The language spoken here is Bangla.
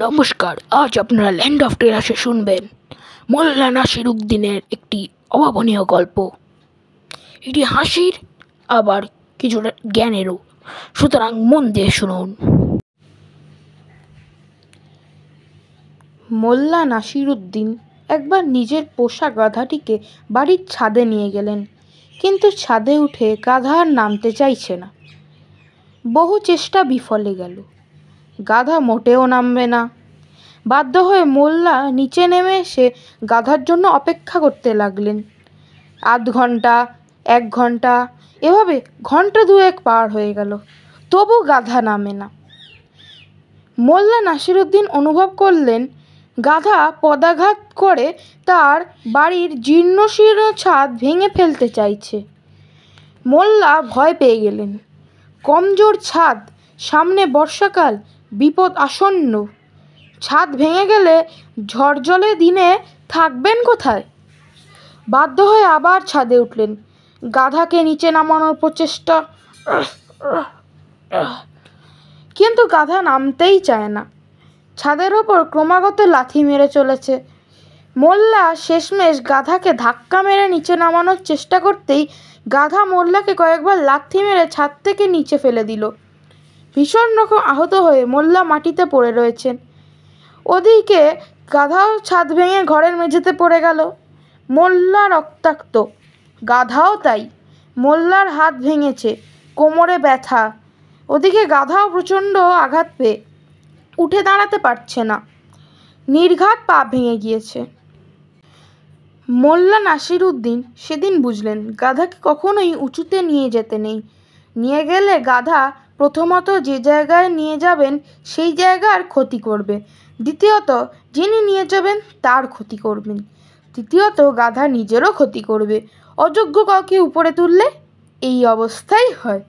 নমস্কার, আজ আপনারা ল্যান্ড অফ টেরাসে শুনবেন মোল্লা নাসির উদ্দিনের একটি অভাবনীয় গল্প। এটি হাসির আবার কিছুটা জ্ঞানেরও, সুতরাং মন দিয়ে শুনুন। মোল্লা নাসির উদ্দিন একবার নিজের পোষা গাধাটিকে বাড়ির ছাদে নিয়ে গেলেন, কিন্তু ছাদে উঠে গাধা আর নামতে চাইছে না। বহু চেষ্টা বিফলে গেল, গাধা মোটেও নামবে না। বাধ্য হয়ে মোল্লা নিচে নেমে এসে গাধার জন্য অপেক্ষা করতে লাগলেন। আধ ঘন্টা, 1 ঘন্টা, এভাবে ঘন্টা 2 পার হয়ে গেল, তবু গাধা নামে না। মোল্লা নাসির উদ্দিন অনুভব করলেন গাধা পদাঘাত করে তার বাড়ির জীর্ণশীর্ণ ছাদ ভেঙে ফেলতে চাইছে। মোল্লা ভয় পেয়ে গেলেন। কমজোর ছাদ, সামনে বর্ষাকাল, বিপদ আসন্ন। ছাদ ভেঙে গেলে ঝড়জলে দিনে থাকবেন কোথায়? বাধ্য হয়ে আবার ছাদে উঠলেন। গাধাকে নিচে নামানোর প্রচেষ্টা, কিন্তু গাধা নামতেই চায় না। ছাদের ওপর ক্রমাগত লাথি মেরে চলেছে। মোল্লা শেষমেশ গাধাকে ধাক্কা মেরে নিচে নামানোর চেষ্টা করতেই গাধা মোল্লাকে কয়েকবার লাথি মেরে ছাদ থেকে নিচে ফেলে দিল। ভীষণ রকম আহত হয়ে মোল্লা মাটিতে পড়ে রয়েছেন। ওদিকে গাধাও ছাদ ভেঙে ঘরের মেঝেতে পড়ে গেল। মোল্লা রক্তাক্ত, গাধাও তাই। মোল্লার হাত ভেঙেছে, কোমরে ব্যথা। ওদিকে গাধাও প্রচণ্ড আঘাত পেয়ে উঠে দাঁড়াতে পারছে না, নির্ঘাত পা ভেঙে গিয়েছে। মোল্লা নাসির উদ্দিন সেদিন বুঝলেন গাধাকে কখনোই উঁচুতে নিয়ে যেতে নেই। নিয়ে গেলে গাধা প্রথমত যে জায়গায় নিয়ে যাবেন সেই জায়গার ক্ষতি করবে, দ্বিতীয়ত যিনি নিয়ে যাবেন তার ক্ষতি করবেন, তৃতীয়ত গাধা নিজেরও ক্ষতি করবে। অযোগ্য কাউকে উপরে তুললে এই অবস্থাই হয়।